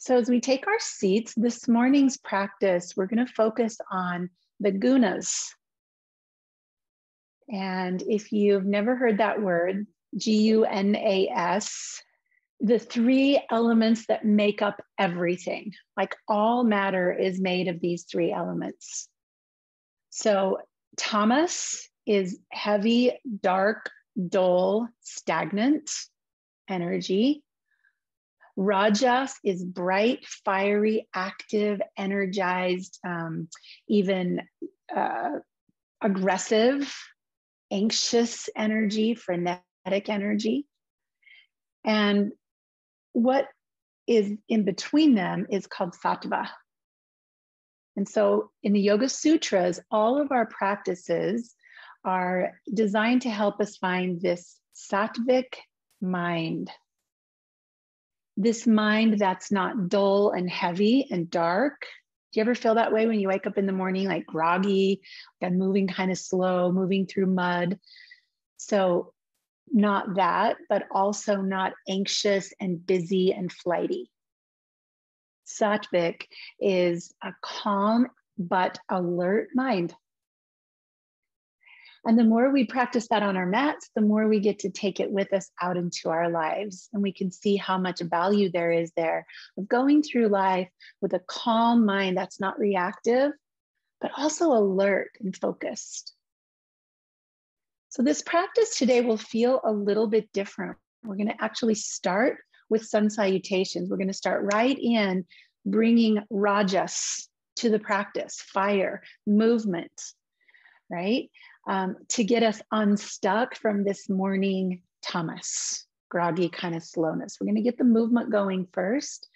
So as we take our seats, this morning's practice, we're going to focus on the gunas. And if you've never heard that word, Gunas, the three elements that make up everything, like all matter is made of these three elements. So Tamas is heavy, dark, dull, stagnant energy. Rajas is bright, fiery, active, energized, even aggressive, anxious energy, frenetic energy. And what is in between them is called sattva. And so in the Yoga Sutras, all of our practices are designed to help us find this sattvic mind. This mind that's not dull and heavy and dark. Do you ever feel that way when you wake up in the morning, like groggy, and moving kind of slow, moving through mud? So not that, but also not anxious and busy and flighty. Sattvic is a calm but alert mind. And the more we practice that on our mats, the more we get to take it with us out into our lives. And we can see how much value there is there of going through life with a calm mind that's not reactive, but also alert and focused. So this practice today will feel a little bit different. We're going to actually start with sun salutations. We're going to start right in bringing rajas to the practice, fire, movement, right? To get us unstuck from this morning tamas, groggy kind of slowness. We're going to get the movement going first.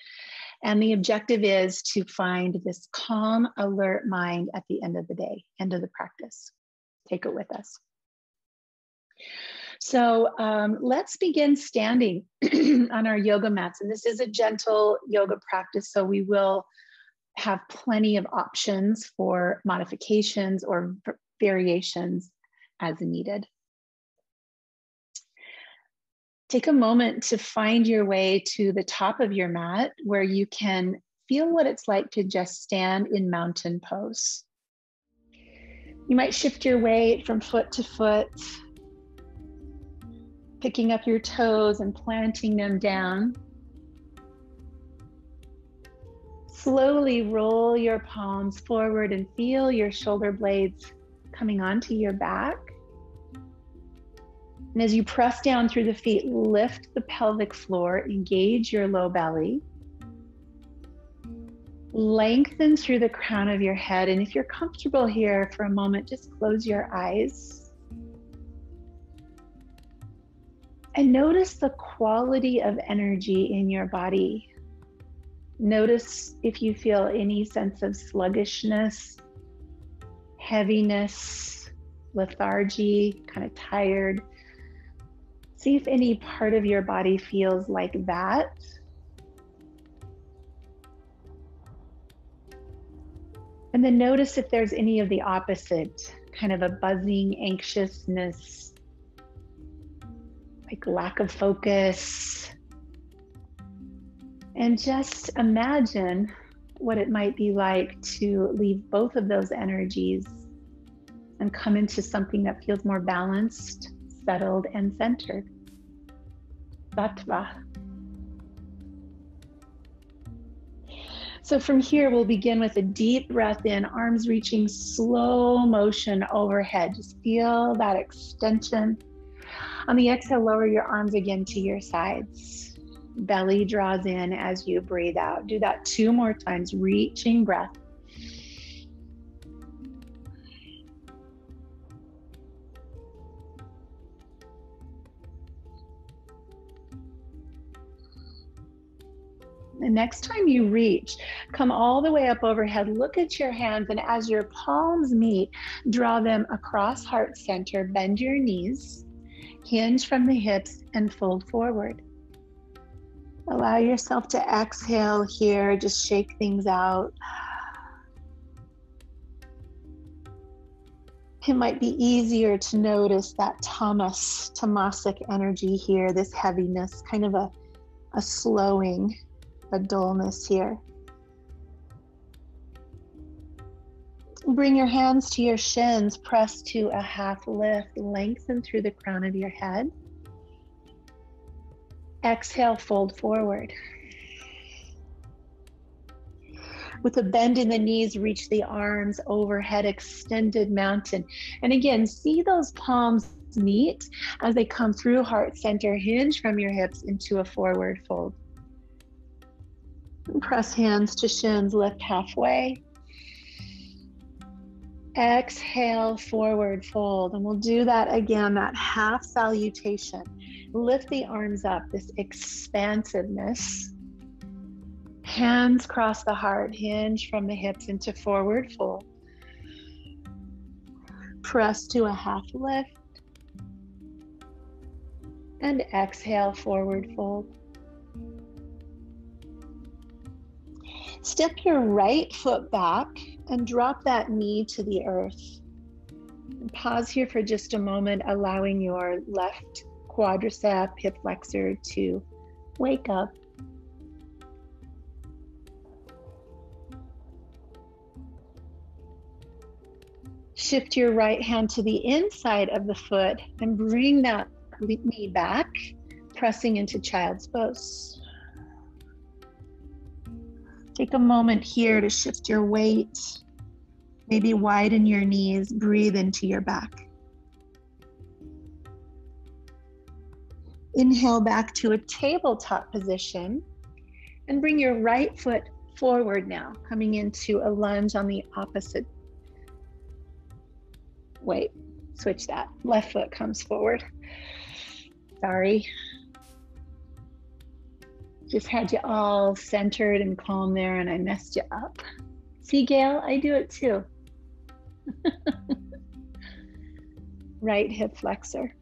And the objective is to find this calm, alert mind at the end of the day, end of the practice. Take it with us. So let's begin standing on our yoga mats. And this is a gentle yoga practice, so we will have plenty of options for modifications or variations as needed. Take a moment to find your way to the top of your mat where you can feel what it's like to just stand in mountain pose. You might shift your weight from foot to foot, picking up your toes and planting them down. Slowly roll your palms forward and feel your shoulder blades coming onto your back. And as you press down through the feet, lift the pelvic floor, engage your low belly. Lengthen through the crown of your head. And if you're comfortable here for a moment, just close your eyes. And notice the quality of energy in your body. Notice if you feel any sense of sluggishness, heaviness, lethargy, kind of tired. See if any part of your body feels like that. And then notice if there's any of the opposite, kind of a buzzing anxiousness, like lack of focus. And just imagine what it might be like to leave both of those energies and come into something that feels more balanced, settled, and centered. Sattva. So from here, we'll begin with a deep breath in, arms reaching slow motion overhead. Just feel that extension. On the exhale, lower your arms again to your sides. Belly draws in as you breathe out. Do that 2 more times, reaching breath. The next time you reach, come all the way up overhead, look at your hands, and as your palms meet, draw them across heart center, bend your knees, hinge from the hips, and fold forward. Allow yourself to exhale here, just shake things out. It might be easier to notice that tamasic energy here, this heaviness, kind of a slowing. a dullness here. Bring your hands to your shins, press to a half lift, lengthen through the crown of your head. Exhale, fold forward. With a bend in the knees, reach the arms overhead, extended mountain. And again, see those palms meet as they come through heart center, hinge from your hips into a forward fold. And press hands to shins, lift halfway. Exhale, forward fold. And we'll do that again, that half salutation. Lift the arms up, this expansiveness. Hands cross the heart, hinge from the hips into forward fold. Press to a half lift. And exhale, forward fold. Step your right foot back and drop that knee to the earth. And pause here for just a moment, allowing your left quadricep, hip flexor to wake up. Shift your right hand to the inside of the foot and bring that knee back, pressing into child's pose. Take a moment here to shift your weight. Maybe widen your knees, breathe into your back. Inhale back to a tabletop position and bring your right foot forward now, coming into a lunge on the opposite. Wait, switch that. Left foot comes forward. Sorry. Just had you all centered and calm there and I messed you up. See, Gail, I do it too. Right hip flexor.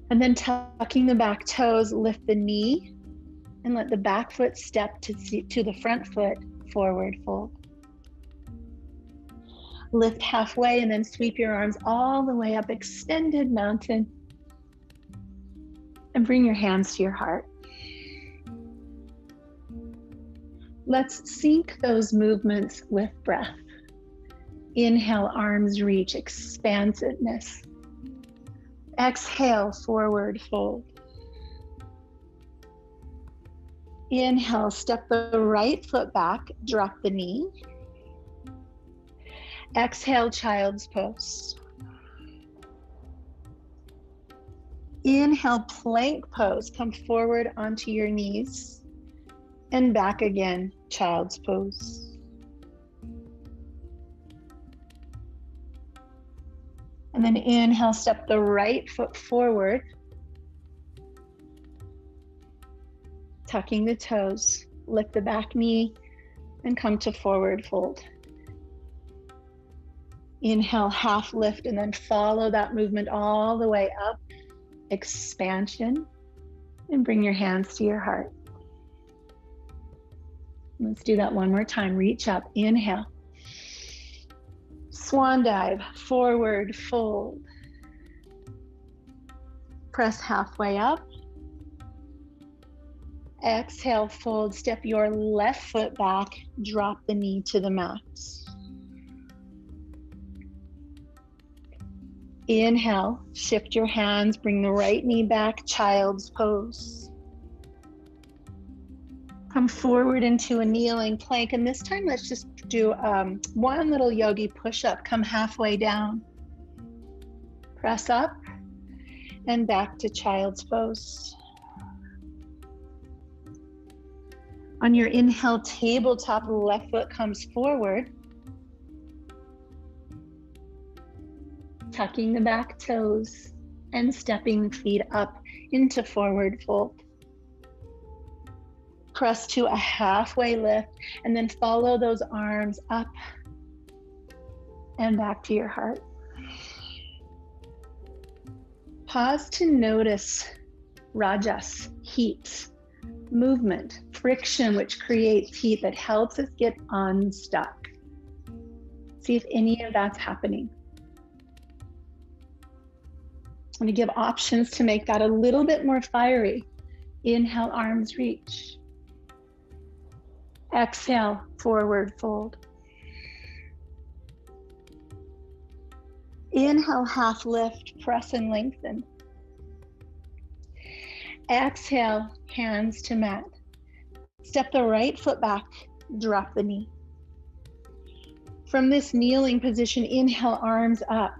And then tucking the back toes, lift the knee and let the back foot step to the front foot, forward fold. Lift halfway and then sweep your arms all the way up, extended mountain. And bring your hands to your heart. Let's sync those movements with breath. Inhale, arms reach, expansiveness. Exhale, forward fold. Inhale, step the right foot back, drop the knee. Exhale, child's pose. Inhale, plank pose. Come forward onto your knees and back again, child's pose. And then inhale, step the right foot forward, tucking the toes, lift the back knee and come to forward fold. Inhale, half lift and then follow that movement all the way up. Expansion, and bring your hands to your heart. Let's do that one more time. Reach up, inhale. Swan dive, forward fold. Press halfway up. Exhale, fold. Step your left foot back, drop the knee to the mat. Inhale, shift your hands, bring the right knee back, child's pose. Come forward into a kneeling plank, and this time let's just do one little yogi push-up. Come halfway down. Press up and back to child's pose. On your inhale, tabletop, left foot comes forward. Tucking the back toes and stepping the feet up into forward fold. Press to a halfway lift and then follow those arms up and back to your heart. Pause to notice rajas, heat, movement, friction, which creates heat that helps us get unstuck. See if any of that's happening. I'm going to give options to make that a little bit more fiery. Inhale, arms reach. Exhale, forward fold. Inhale, half lift, press and lengthen. Exhale, hands to mat. Step the right foot back, drop the knee. From this kneeling position, inhale, arms up.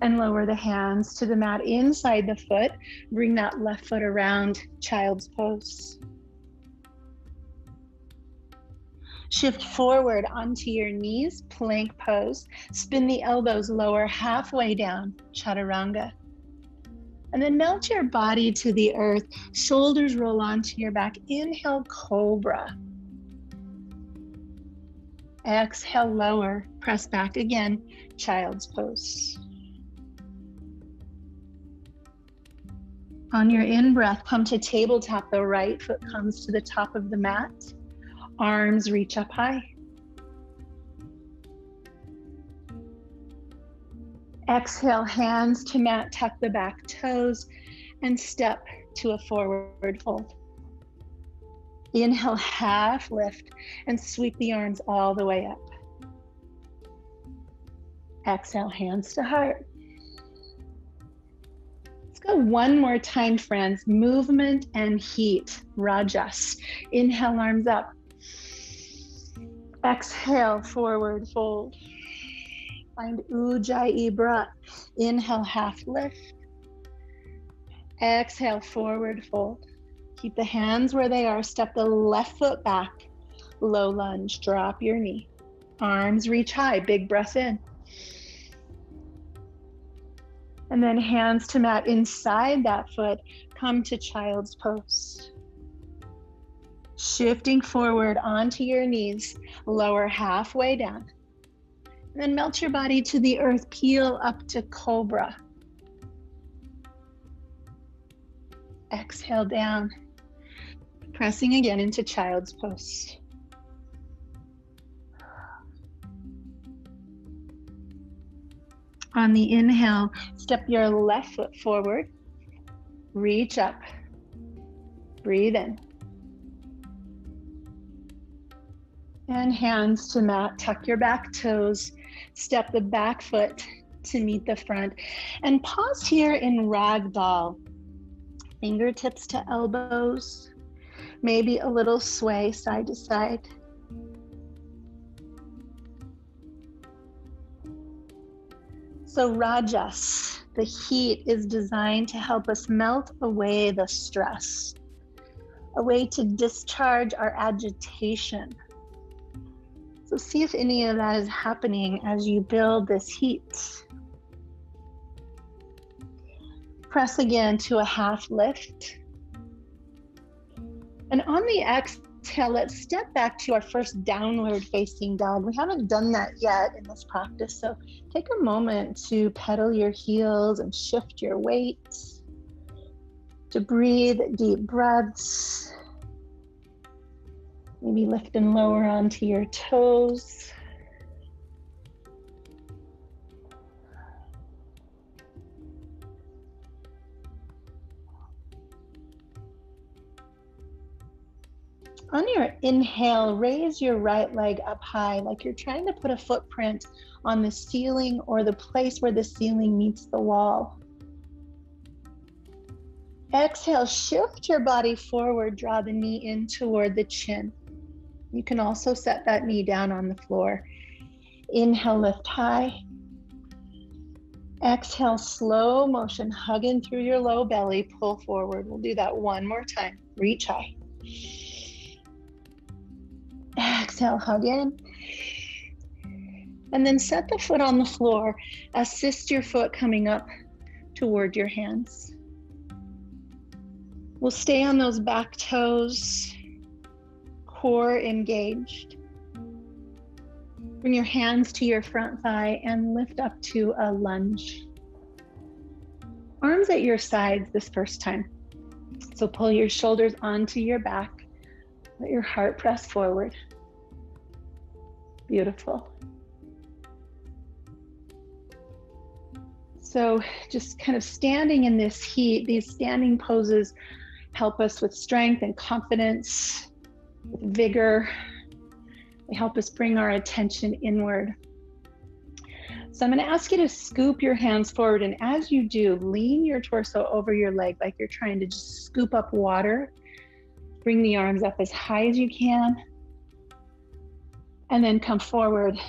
And lower the hands to the mat inside the foot. Bring that left foot around, child's pose. Shift forward onto your knees, plank pose. Spin the elbows lower halfway down, chaturanga. And then melt your body to the earth. Shoulders roll onto your back. Inhale, cobra. Exhale, lower. Press back again, child's pose. On your in-breath, come to tabletop. The right foot comes to the top of the mat. Arms reach up high. Exhale, hands to mat, tuck the back toes, and step to a forward fold. Inhale, half lift, and sweep the arms all the way up. Exhale, hands to heart. Let's go one more time, friends. Movement and heat, rajas. Inhale, arms up. Exhale, forward fold. Find Ujjayi breath. Inhale, half lift. Exhale, forward fold. Keep the hands where they are. Step the left foot back. Low lunge, drop your knee. Arms reach high, big breath in. And then hands to mat inside that foot. Come to child's pose. Shifting forward onto your knees, lower halfway down. And then melt your body to the earth, peel up to cobra. Exhale down, pressing again into child's pose. On the inhale, step your left foot forward, reach up, breathe in. And hands to mat, tuck your back toes, step the back foot to meet the front. And pause here in ragdoll. Fingertips to elbows, maybe a little sway side to side. So rajas, the heat, is designed to help us melt away the stress, a way to discharge our agitation. So see if any of that is happening as you build this heat. Press again to a half lift. And on the exhale, let's step back to our first downward facing dog. We haven't done that yet in this practice, so take a moment to pedal your heels and shift your weight, to breathe deep breaths. Maybe lift and lower onto your toes. On your inhale, raise your right leg up high, like you're trying to put a footprint on the ceiling or the place where the ceiling meets the wall. Exhale, shift your body forward, draw the knee in toward the chin. You can also set that knee down on the floor. Inhale, lift high. Exhale, slow motion, hug in through your low belly, pull forward. We'll do that one more time. Reach high. Exhale, hug in. And then set the foot on the floor. Assist your foot coming up toward your hands. We'll stay on those back toes, core engaged. Bring your hands to your front thigh and lift up to a lunge. Arms at your sides this first time. So pull your shoulders onto your back. Let your heart press forward. Beautiful. So just kind of standing in this heat, these standing poses help us with strength and confidence, with vigor. They help us bring our attention inward. So I'm going to ask you to scoop your hands forward, and as you do, lean your torso over your leg like you're trying to just scoop up water. Bring the arms up as high as you can, and then come forward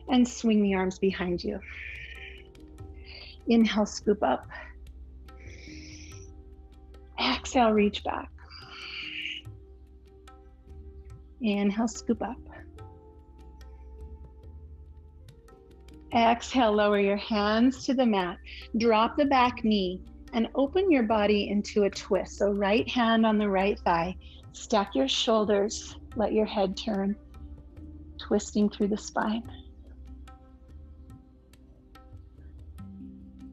and swing the arms behind you. Inhale, scoop up. Exhale, reach back. Inhale, scoop up. Exhale, lower your hands to the mat. Drop the back knee and open your body into a twist. So right hand on the right thigh. Stack your shoulders. Let your head turn, twisting through the spine.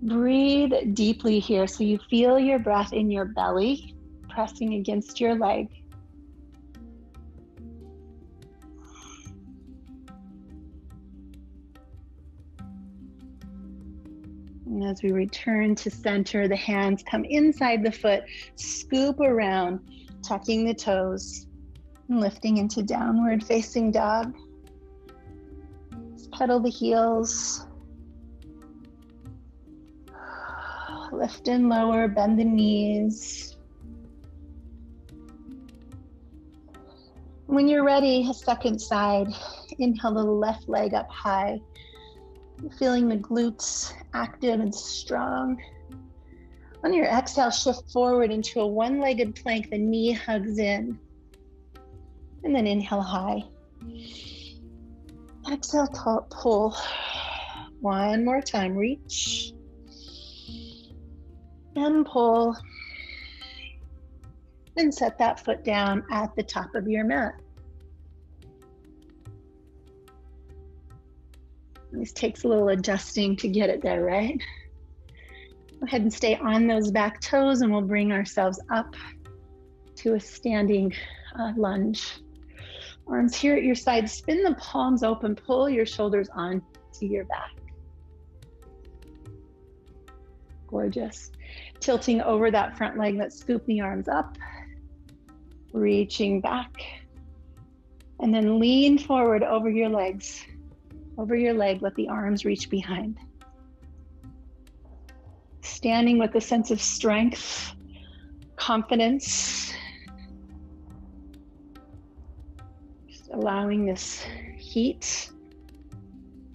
Breathe deeply here so you feel your breath in your belly, pressing against your leg. And as we return to center, the hands come inside the foot, scoop around, tucking the toes, and lifting into downward facing dog. Just pedal the heels. Lift and lower, bend the knees. When you're ready, a second side. Inhale the left leg up high. Feeling the glutes active and strong. On your exhale, shift forward into a one-legged plank. The knee hugs in. And then inhale high. Exhale, pull. One more time, reach. And pull. And set that foot down at the top of your mat. This takes a little adjusting to get it there, right? Go ahead and stay on those back toes, and we'll bring ourselves up to a standing lunge. Arms here at your side. Spin the palms open. Pull your shoulders onto your back. Gorgeous. Tilting over that front leg. Let's scoop the arms up. Reaching back. And then lean forward over your legs. Over your leg, let the arms reach behind. Standing with a sense of strength, confidence. Just allowing this heat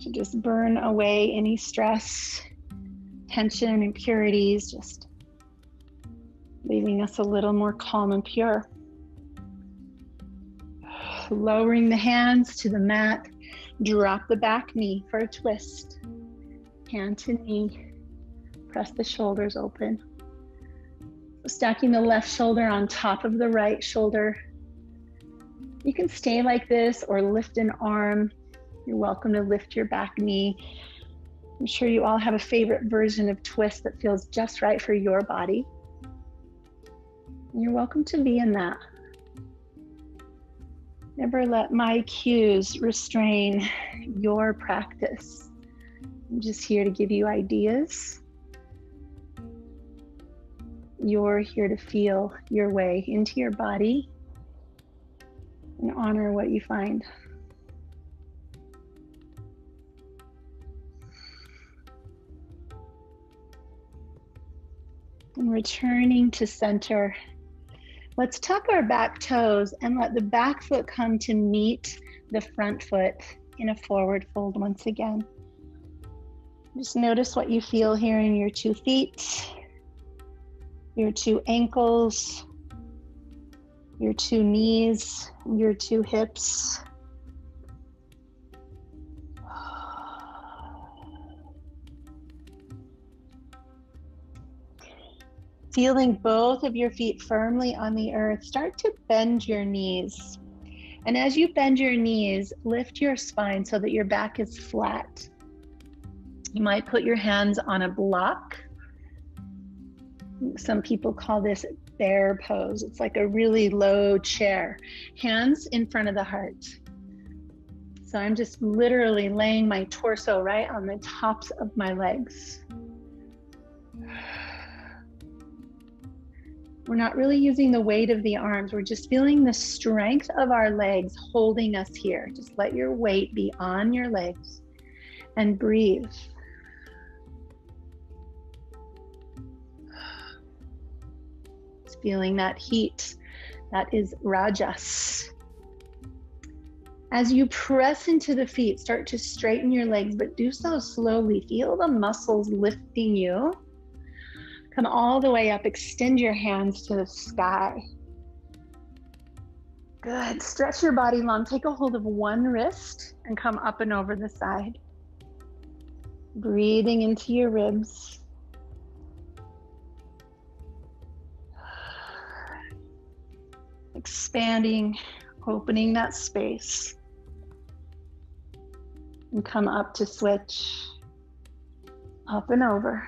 to just burn away any stress, tension, impurities, just leaving us a little more calm and pure. Lowering the hands to the mat. Drop the back knee for a twist. Hand to knee. Press the shoulders open. Stacking the left shoulder on top of the right shoulder. You can stay like this or lift an arm. You're welcome to lift your back knee. I'm sure you all have a favorite version of twist that feels just right for your body. And you're welcome to be in that. Never let my cues restrain your practice. I'm just here to give you ideas. You're here to feel your way into your body and honor what you find. And returning to center. Let's tuck our back toes and let the back foot come to meet the front foot in a forward fold once again. Just notice what you feel here in your 2 feet, your 2 ankles, your 2 knees, your 2 hips. Feeling both of your feet firmly on the earth, start to bend your knees. And as you bend your knees, lift your spine so that your back is flat. You might put your hands on a block. Some people call this bear pose. It's like a really low chair. Hands in front of the heart. So I'm just literally laying my torso right on the tops of my legs. We're not really using the weight of the arms. We're just feeling the strength of our legs holding us here. Just let your weight be on your legs and breathe. Just feeling that heat. That is rajas. As you press into the feet, start to straighten your legs, but do so slowly. Feel the muscles lifting you. Come all the way up, extend your hands to the sky. Good, stretch your body long. Take a hold of one wrist and come up and over the side. Breathing into your ribs. Expanding, opening that space. And come up to switch, up and over.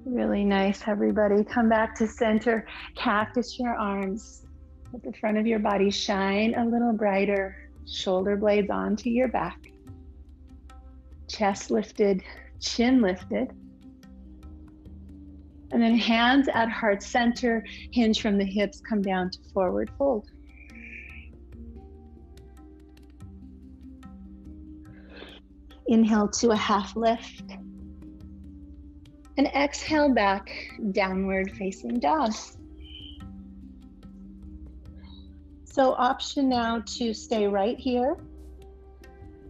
Really nice, everybody. Come back to center. Cactus your arms. Let the front of your body shine a little brighter. Shoulder blades onto your back. Chest lifted, chin lifted. And then hands at heart center. Hinge from the hips, come down to forward fold. Inhale to a half lift. And exhale back, downward facing dog. So option now to stay right here,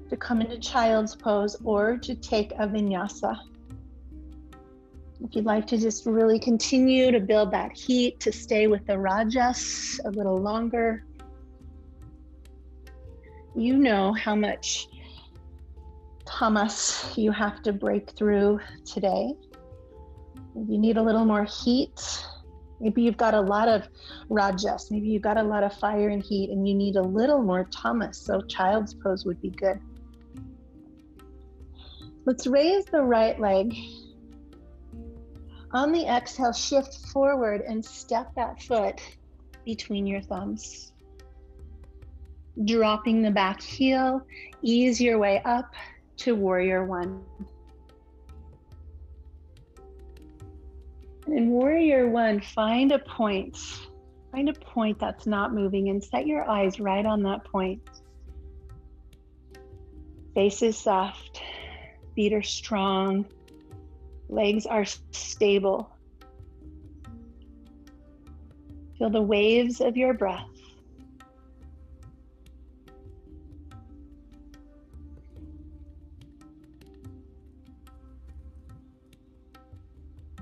to come into child's pose, or to take a vinyasa. If you'd like to just really continue to build that heat, to stay with the rajas a little longer. You know how much tamas you have to break through today. Maybe you need a little more heat. Maybe you've got a lot of rajas. Maybe you've got a lot of fire and heat and you need a little more tamas. So child's pose would be good. Let's raise the right leg. On the exhale, shift forward and step that foot between your thumbs. Dropping the back heel, ease your way up to warrior one. In warrior one, find a point that's not moving and set your eyes right on that point. Face is soft, feet are strong, legs are stable. Feel the waves of your breath.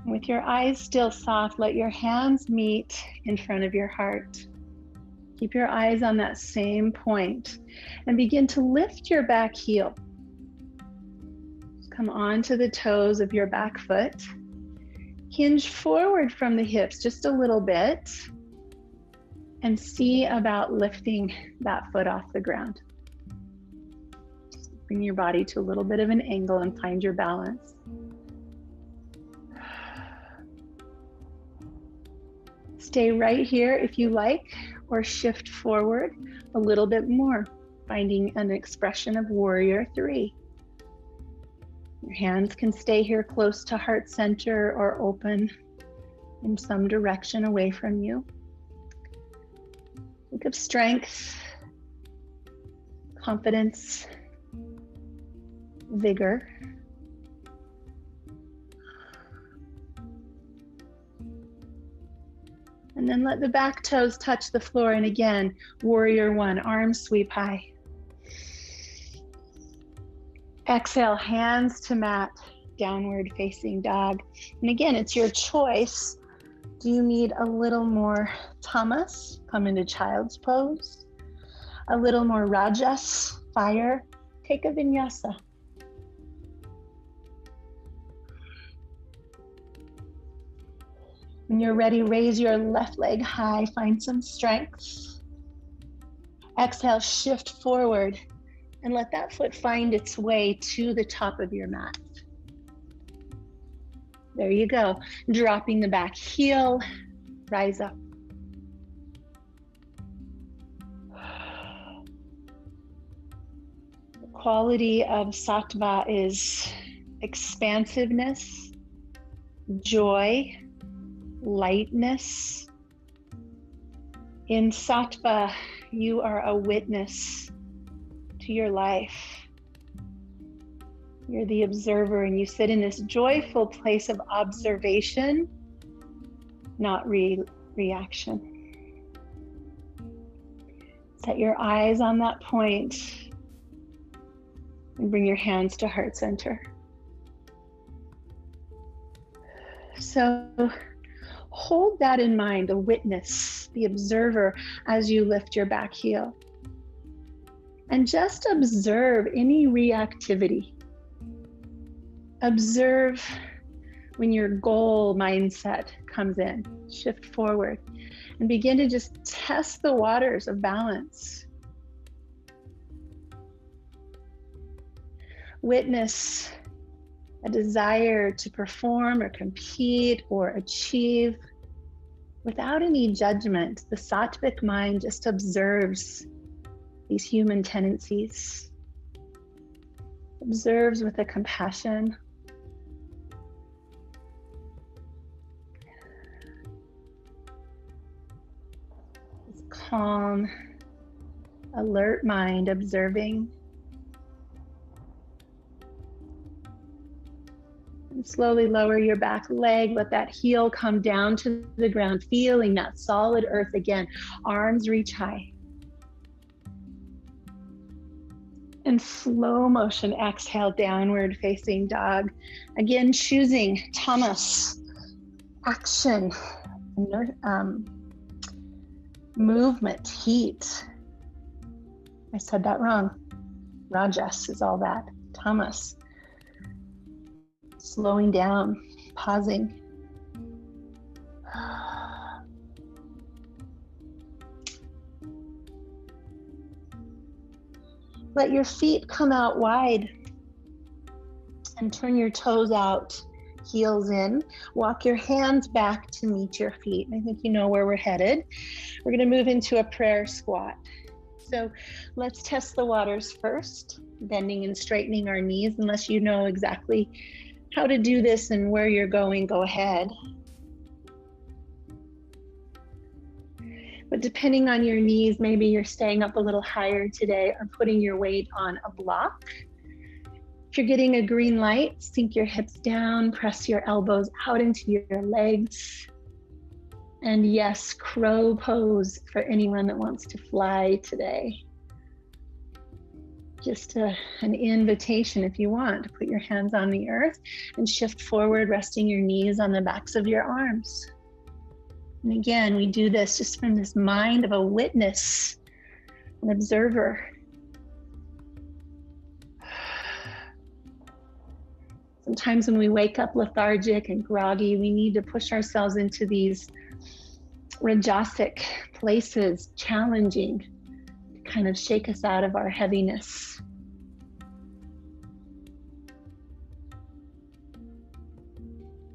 With your eyes still soft, let your hands meet in front of your heart. Keep your eyes on that same point and begin to lift your back heel. Come onto the toes of your back foot. Hinge forward from the hips just a little bit and see about lifting that foot off the ground. Just bring your body to a little bit of an angle and find your balance. Stay right here if you like, or shift forward a little bit more, finding an expression of warrior three. Your hands can stay here close to heart center or open in some direction away from you. Think of strength, confidence, vigor. And then let the back toes touch the floor. And again, warrior one, arms sweep high. Exhale, hands to mat, downward facing dog. And again, it's your choice. Do you need a little more tamas? Come into child's pose. A little more rajas, fire. Take a vinyasa. When you're ready, raise your left leg high, find some strength. Exhale, shift forward and let that foot find its way to the top of your mat. There you go. Dropping the back heel, rise up. The quality of sattva is expansiveness, joy, lightness. In Sattva, you are a witness to your life. You're the observer, and you sit in this joyful place of observation, not reaction. Set your eyes on that point and bring your hands to heart center. So hold that in mind, the witness, the observer, as you lift your back heel. And just observe any reactivity. Observe when your goal mindset comes in. Shift forward and begin to just test the waters of balance. Witness a desire to perform or compete or achieve without any judgment. The Sattvic mind just observes these human tendencies, observes with a compassion. This calm, alert mind observing. And slowly lower your back leg, let that heel come down to the ground, feeling that solid earth again. Arms reach high. And slow motion, exhale, downward facing dog. Again, choosing Tamas, action, movement, heat. I said that wrong. Rajas is all that. Tamas. Slowing down, pausing. Let your feet come out wide and turn your toes out, heels in. Walk your hands back to meet your feet. I think you know where we're headed. We're going to move into a prayer squat. So let's test the waters first, bending and straightening our knees. Unless you know exactly how to do this and where you're going, go ahead. But depending on your knees, maybe you're staying up a little higher today or putting your weight on a block. If you're getting a green light, sink your hips down, press your elbows out into your legs. And yes, crow pose for anyone that wants to fly today. Just an invitation, if you want, to put your hands on the earth and shift forward, resting your knees on the backs of your arms. And again, we do this just from this mind of a witness, an observer. Sometimes when we wake up lethargic and groggy, we need to push ourselves into these rajasic places, challenging, to kind of shake us out of our heaviness.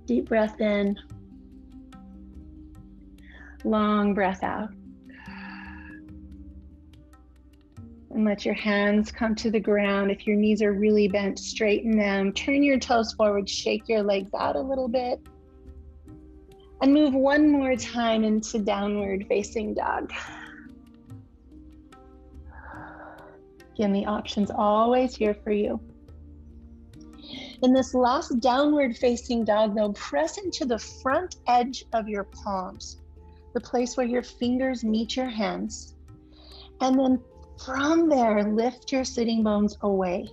Deep breath in. Long breath out. And let your hands come to the ground. If your knees are really bent, straighten them. Turn your toes forward, shake your legs out a little bit. And move one more time into downward facing dog. Again, the option's always here for you. In this last downward facing dog, though, press into the front edge of your palms, the place where your fingers meet your hands. And then from there, lift your sitting bones away.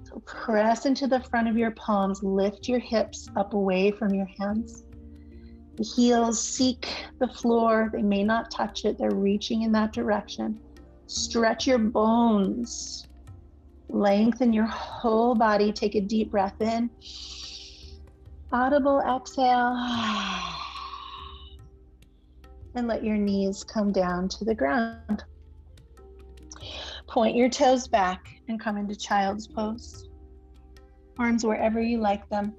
So press into the front of your palms, lift your hips up away from your hands. The heels seek the floor. They may not touch it. They're reaching in that direction. Stretch your bones. Lengthen your whole body. Take a deep breath in. Audible exhale. And let your knees come down to the ground. Point your toes back and come into child's pose. Arms wherever you like them.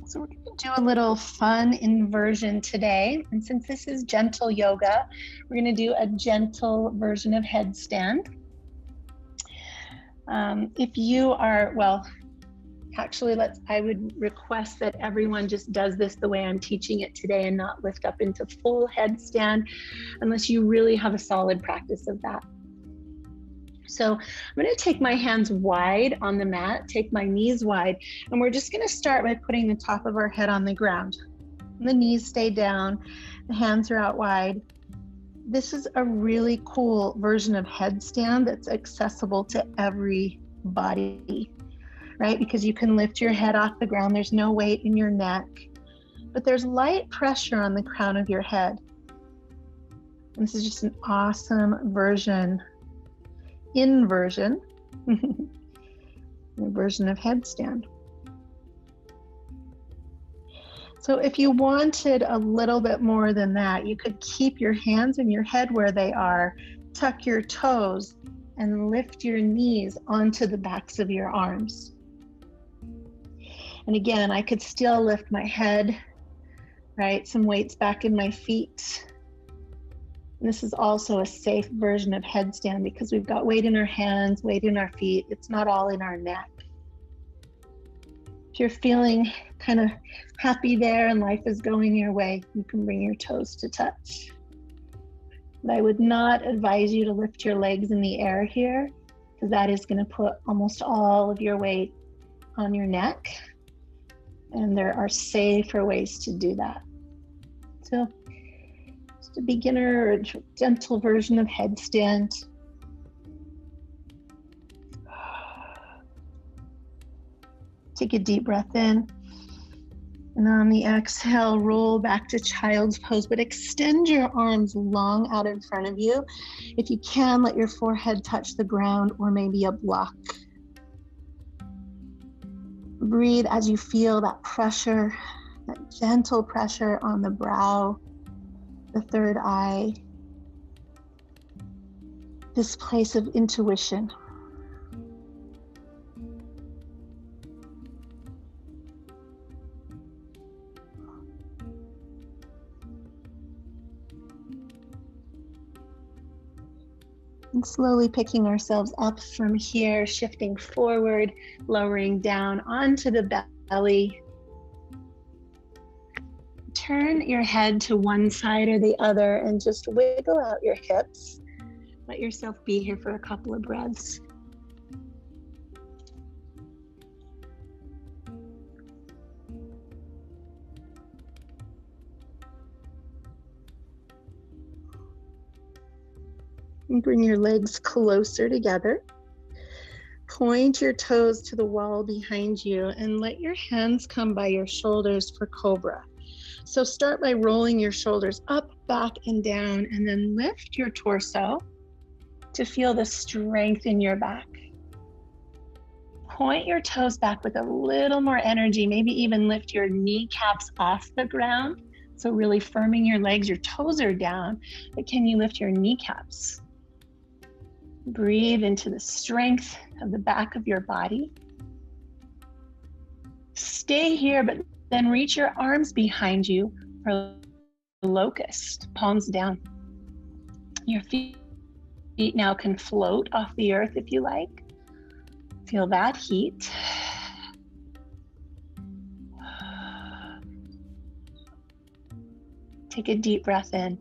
So we're going to do a little fun inversion today. And since this is gentle yoga, we're going to do a gentle version of headstand. If you are, well, actually, I would request that everyone just does this the way I'm teaching it today and not lift up into full headstand unless you really have a solid practice of that. So I'm going to take my hands wide on the mat, take my knees wide, and we're just going to start by putting the top of our head on the ground. And the knees stay down, the hands are out wide. This is a really cool version of headstand that's accessible to everybody, right? Because you can lift your head off the ground, there's no weight in your neck, but there's light pressure on the crown of your head. And this is just an awesome inversion of headstand. So if you wanted a little bit more than that, you could keep your hands and your head where they are, tuck your toes, and lift your knees onto the backs of your arms. And again, I could still lift my head, right? Some weights back in my feet. And this is also a safe version of headstand because we've got weight in our hands, weight in our feet. It's not all in our neck. If you're feeling kind of happy there and life is going your way, you can bring your toes to touch. But I would not advise you to lift your legs in the air here because that is going to put almost all of your weight on your neck. And there are safer ways to do that. So just a beginner or gentle version of headstand. Take a deep breath in. And on the exhale, roll back to child's pose, but extend your arms long out in front of you. If you can, let your forehead touch the ground or maybe a block. Breathe as you feel that pressure, that gentle pressure on the brow, the third eye, this place of intuition. And slowly picking ourselves up from here, shifting forward, lowering down onto the belly. Turn your head to one side or the other and just wiggle out your hips. Let yourself be here for a couple of breaths. And bring your legs closer together. Point your toes to the wall behind you and let your hands come by your shoulders for cobra. So start by rolling your shoulders up, back, and down, and then lift your torso to feel the strength in your back. Point your toes back with a little more energy, maybe even lift your kneecaps off the ground. So really firming your legs, your toes are down, but can you lift your kneecaps? Breathe into the strength of the back of your body. Stay here, but then reach your arms behind you for locust, palms down. Your feet now can float off the earth if you like. Feel that heat. Take a deep breath in.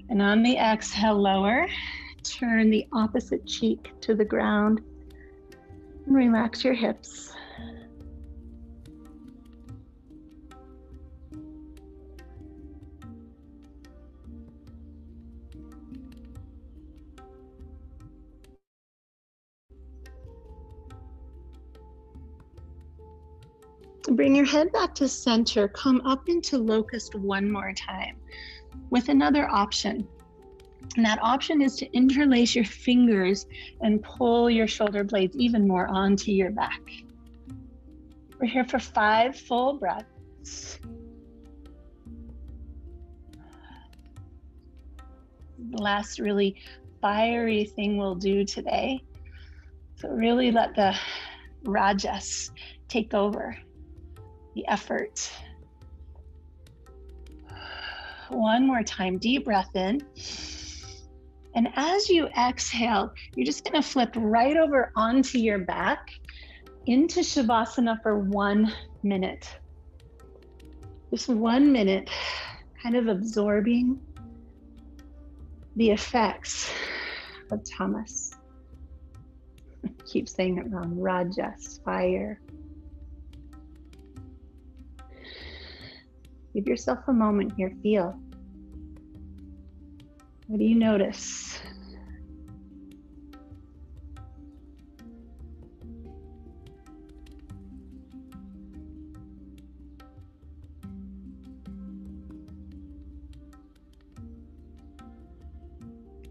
And on the exhale, lower. Turn the opposite cheek to the ground and relax your hips. Bring your head back to center. Come up into locust one more time with another option. And that option is to interlace your fingers and pull your shoulder blades even more onto your back. We're here for 5 full breaths. The last really fiery thing we'll do today. So really let the rajas take over. the effort. One more time, deep breath in. And as you exhale, you're just going to flip right over onto your back into Shavasana for 1 minute. Just 1 minute, kind of absorbing the effects of Tamas. I keep saying it wrong. Rajas, fire. Give yourself a moment here. Feel. What do you notice?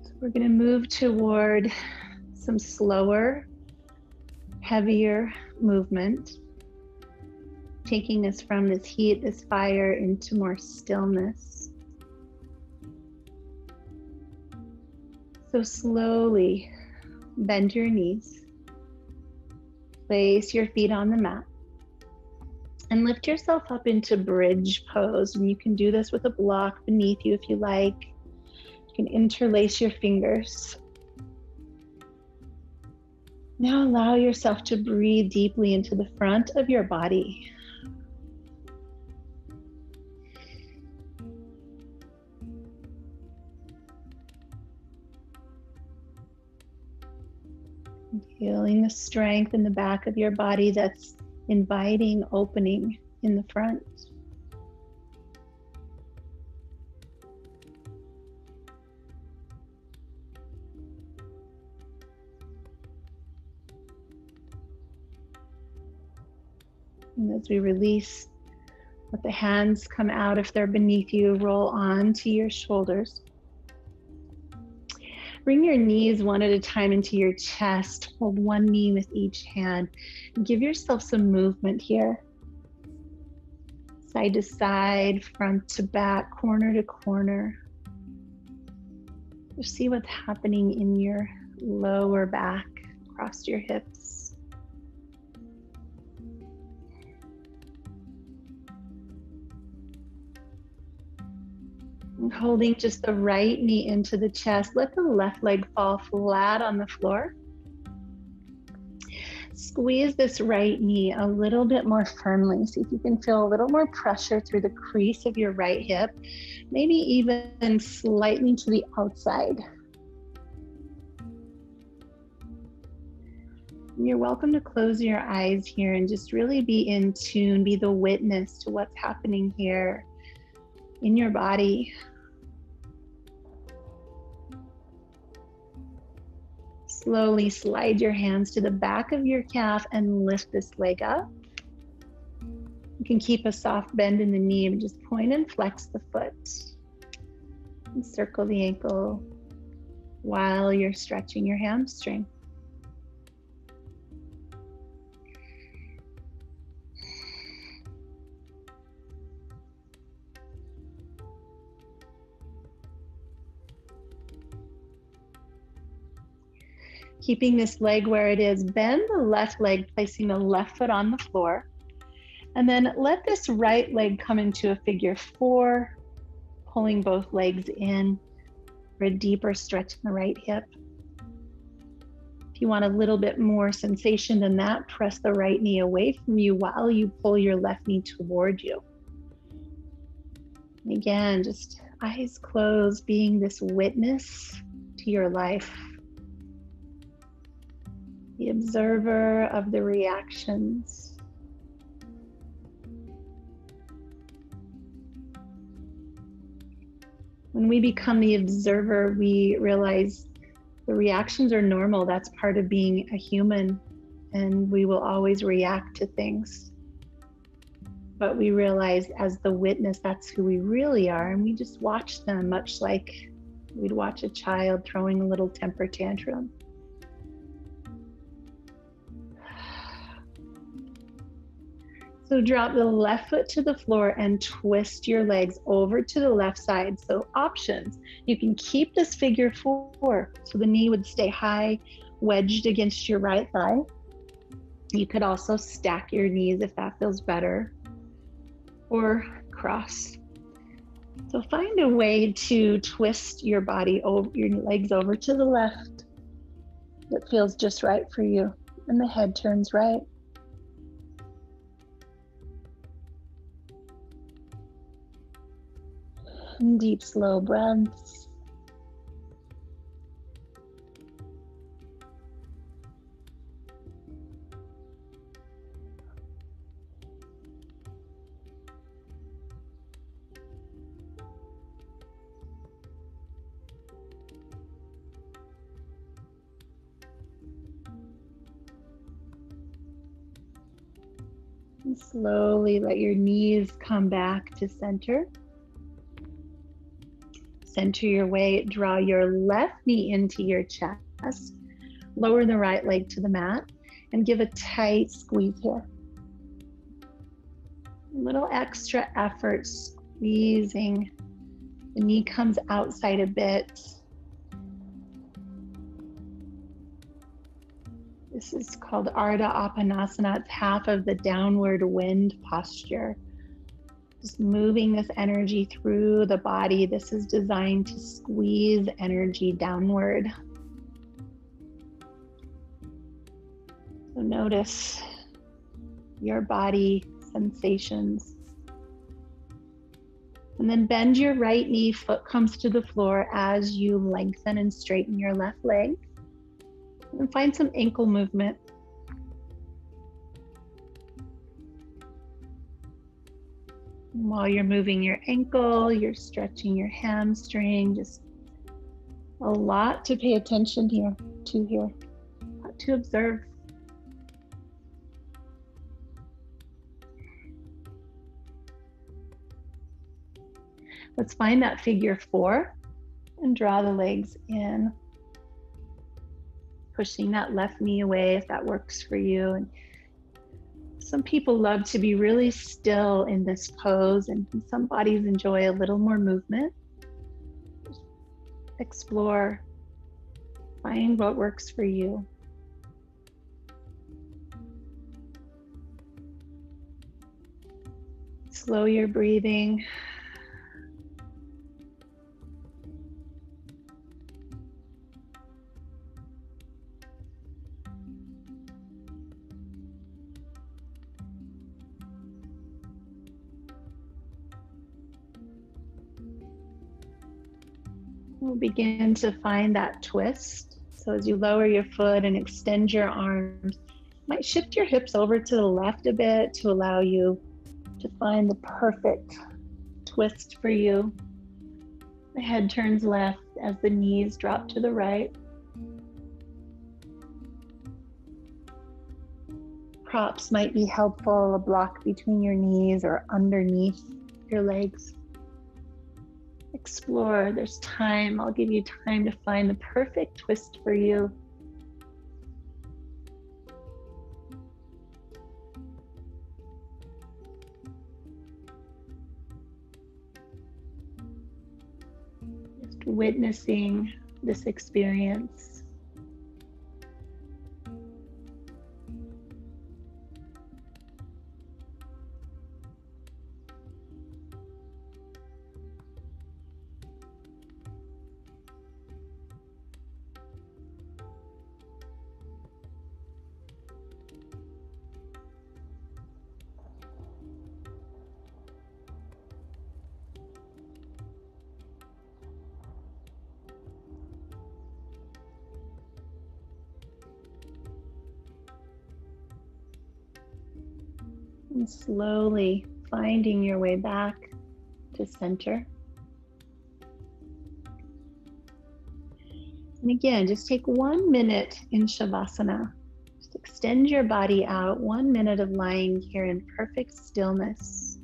So we're going to move toward some slower, heavier movement, taking us from this heat, this fire, into more stillness. So slowly bend your knees, place your feet on the mat, and lift yourself up into bridge pose. And you can do this with a block beneath you if you like. You can interlace your fingers. Now allow yourself to breathe deeply into the front of your body. Feeling the strength in the back of your body that's inviting opening in the front. And as we release, let the hands come out if they're beneath you, roll onto your shoulders. Bring your knees one at a time into your chest. Hold one knee with each hand. Give yourself some movement here. Side to side, front to back, corner to corner. Just see what's happening in your lower back, across your hips. And holding just the right knee into the chest, let the left leg fall flat on the floor. Squeeze this right knee a little bit more firmly. See if you can feel a little more pressure through the crease of your right hip, maybe even slightly to the outside. You're welcome to close your eyes here and just really be in tune, be the witness to what's happening here in your body. Slowly slide your hands to the back of your calf and lift this leg up. You can keep a soft bend in the knee and just point and flex the foot. And circle the ankle while you're stretching your hamstring. Keeping this leg where it is, bend the left leg, placing the left foot on the floor. And then let this right leg come into a figure 4, pulling both legs in for a deeper stretch in the right hip. If you want a little bit more sensation than that, press the right knee away from you while you pull your left knee toward you. And again, just eyes closed, being this witness to your life. The observer of the reactions. When we become the observer, we realize the reactions are normal. That's part of being a human, and we will always react to things. But we realize as the witness, that's who we really are, and we just watch them, much like we'd watch a child throwing a little temper tantrum. So drop the left foot to the floor and twist your legs over to the left side. So options, you can keep this figure 4, so the knee would stay high, wedged against your right thigh. You could also stack your knees if that feels better. or cross. So find a way to twist your body over, your legs over to the left that feels just right for you, and the head turns right. And deep, slow breaths. And slowly let your knees come back to center. Center your weight, draw your left knee into your chest, lower the right leg to the mat, and give a tight squeeze here. A little extra effort squeezing. The knee comes outside a bit. This is called Ardha Apanasana. It's half of the downward wind posture. Just moving this energy through the body. This is designed to squeeze energy downward. So notice your body sensations. And then bend your right knee, foot comes to the floor as you lengthen and straighten your left leg. And find some ankle movement. And while you're moving your ankle, you're stretching your hamstring. Just a lot to pay attention here, a lot to observe. Let's find that figure 4 and draw the legs in. Pushing that left knee away if that works for you. And some people love to be really still in this pose, and some bodies enjoy a little more movement. Just explore, find what works for you. Slow your breathing. We'll begin to find that twist. So as you lower your foot and extend your arms, you might shift your hips over to the left a bit to allow you to find the perfect twist for you. The head turns left as the knees drop to the right. Props might be helpful, a block between your knees or underneath your legs. Explore, there's time. I'll give you time to find the perfect twist for you. Just witnessing this experience. And slowly finding your way back to center. And again, just take 1 minute in Shavasana. Just extend your body out, 1 minute of lying here in perfect stillness.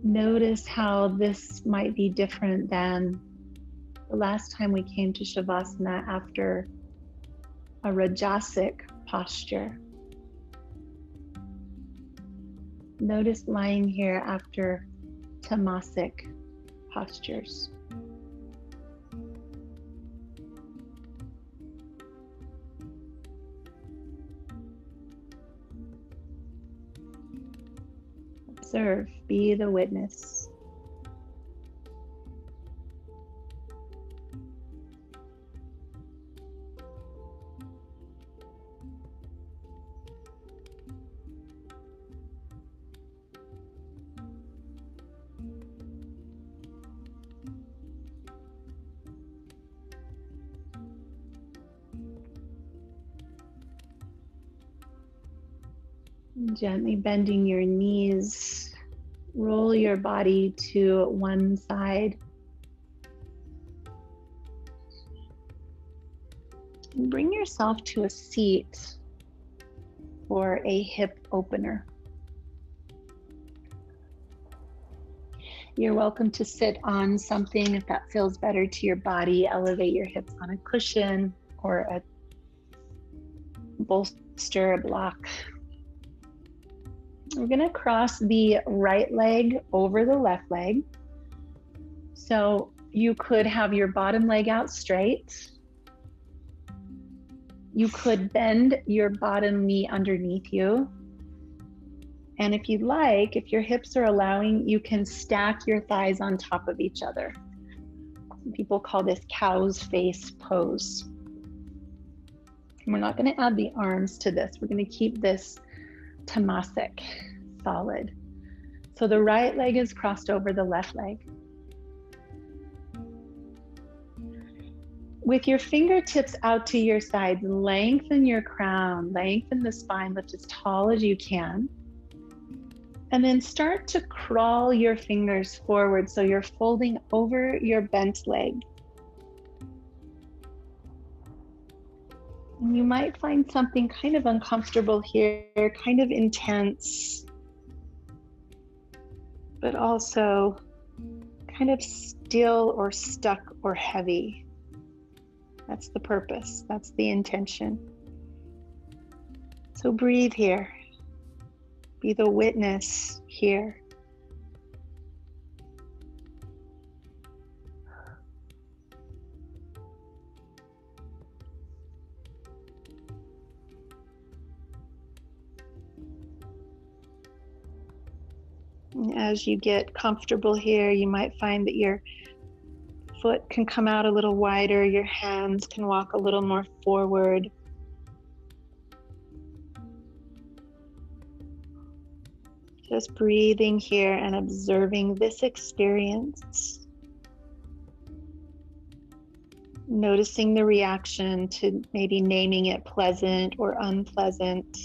Notice how this might be different than the last time we came to Shavasana after a Rajasic posture. Notice lying here after Tamasic postures. Observe, be the witness. Gently bending your knees, roll your body to one side. And bring yourself to a seat for a hip opener. You're welcome to sit on something if that feels better to your body. Elevate your hips on a cushion or a bolster, a block. We're going to cross the right leg over the left leg. So you could have your bottom leg out straight. You could bend your bottom knee underneath you. And if you'd like, if your hips are allowing, you can stack your thighs on top of each other. Some people call this cow's face pose. And we're not going to add the arms to this. We're going to keep this Tamasic, solid. So the right leg is crossed over the left leg. With your fingertips out to your sides, lengthen your crown, lengthen the spine, lift as tall as you can. And then start to crawl your fingers forward so you're folding over your bent leg. And you might find something kind of uncomfortable here, kind of intense, but also kind of still or stuck or heavy. That's the purpose, that's the intention. So breathe here. Be the witness here. And as you get comfortable here, you might find that your foot can come out a little wider, your hands can walk a little more forward. Just breathing here and observing this experience. Noticing the reaction to maybe naming it pleasant or unpleasant.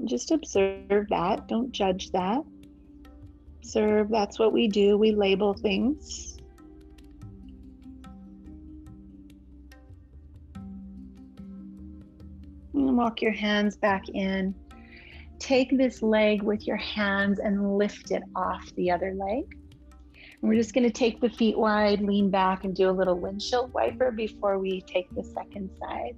Just observe that, don't judge that. Observe, that's what we do, we label things. And walk your hands back in. Take this leg with your hands and lift it off the other leg. And we're just going to take the feet wide, lean back, and do a little windshield wiper before we take the second side.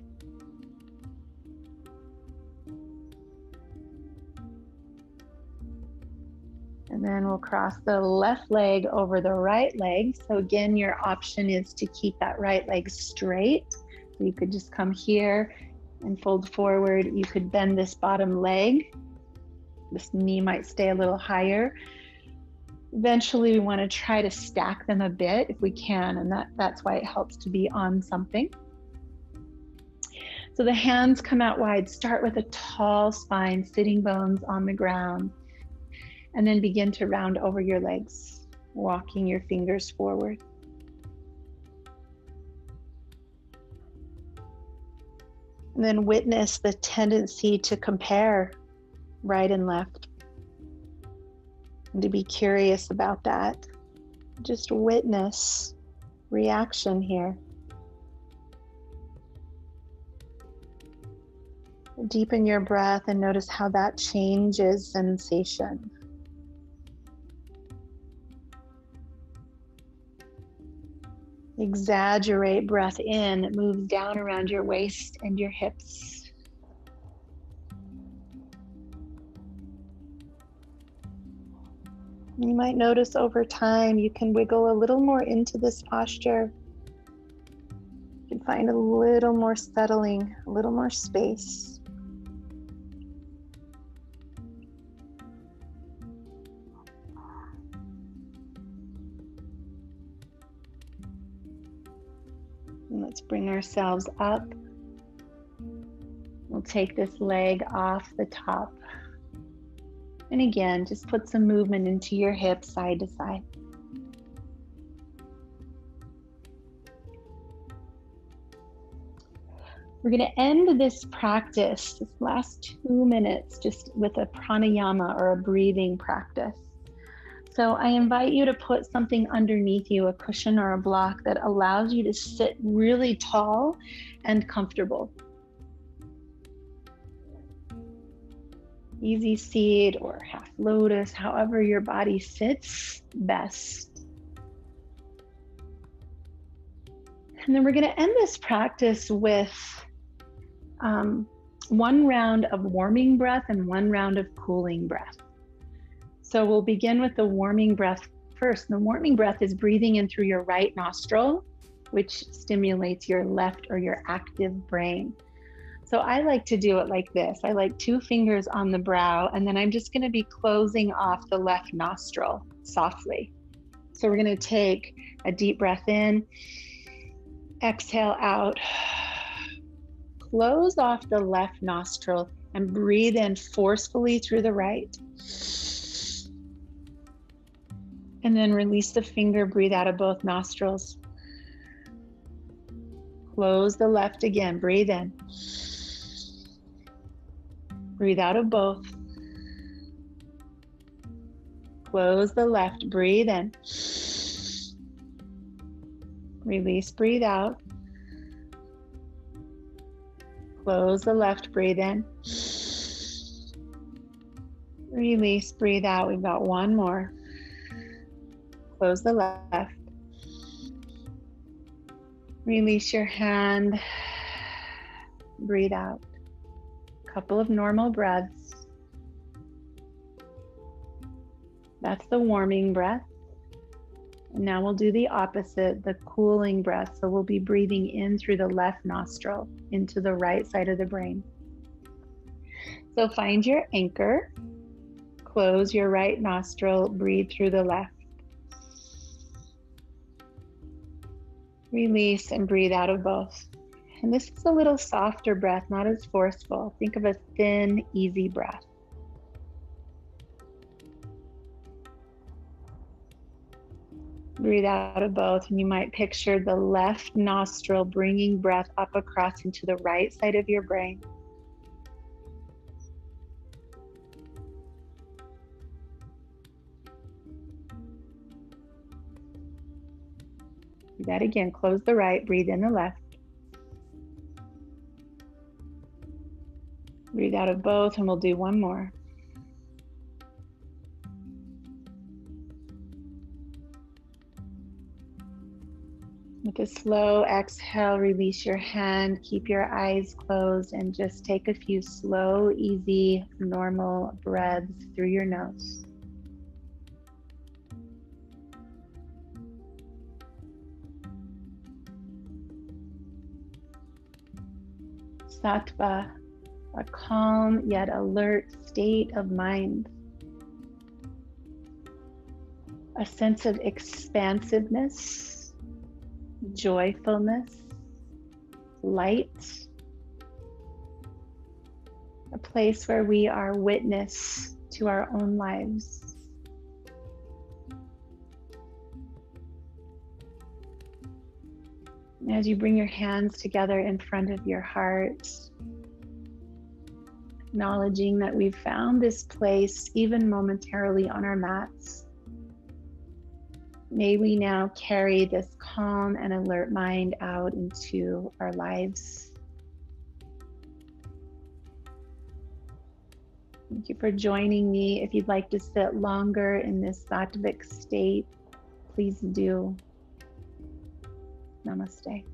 And then we'll cross the left leg over the right leg. So again, your option is to keep that right leg straight. So you could just come here and fold forward. You could bend this bottom leg. This knee might stay a little higher. Eventually, we want to try to stack them a bit if we can, and that's why it helps to be on something. So the hands come out wide. Start with a tall spine, sitting bones on the ground. And then begin to round over your legs, walking your fingers forward. And then witness the tendency to compare right and left. And to be curious about that. Just witness reaction here. Deepen your breath and notice how that changes sensation. Exaggerate breath in, it moves down around your waist and your hips. You might notice over time you can wiggle a little more into this posture. You can find a little more settling, a little more space. And let's bring ourselves up. We'll take this leg off the top. And again, just put some movement into your hips side to side. We're going to end this practice, this last 2 minutes, just with a pranayama or a breathing practice. So I invite you to put something underneath you, a cushion or a block that allows you to sit really tall and comfortable. Easy seat or half lotus, however your body sits best. And then we're going to end this practice with one round of warming breath and one round of cooling breath. So we'll begin with the warming breath first. The warming breath is breathing in through your right nostril, which stimulates your left or your active brain. So I like to do it like this. I like 2 fingers on the brow, and then I'm just going to be closing off the left nostril softly. So we're going to take a deep breath in, exhale out, close off the left nostril, and breathe in forcefully through the right. And then release the finger, breathe out of both nostrils. Close the left again, breathe in. Breathe out of both. Close the left, breathe in. Release, breathe out. Close the left, breathe in. Release, breathe out. We've got one more. Close the left. Release your hand. Breathe out. Couple of normal breaths. That's the warming breath. And now we'll do the opposite, the cooling breath. So we'll be breathing in through the left nostril into the right side of the brain. So find your anchor. Close your right nostril, breathe through the left. Release and breathe out of both. And this is a little softer breath, not as forceful. Think of a thin, easy breath. Breathe out of both, and you might picture the left nostril bringing breath up across into the right side of your brain. Do that again. Close the right, breathe in the left. Breathe out of both, and we'll do one more. With a slow exhale, release your hand, keep your eyes closed, and just take a few slow, easy, normal breaths through your nose. Sattva, a calm yet alert state of mind. A sense of expansiveness, joyfulness, light. A place where we are witness to our own lives. As you bring your hands together in front of your heart, acknowledging that we've found this place even momentarily on our mats, may we now carry this calm and alert mind out into our lives. Thank you for joining me. If you'd like to sit longer in this Sattvic state, please do. Namaste.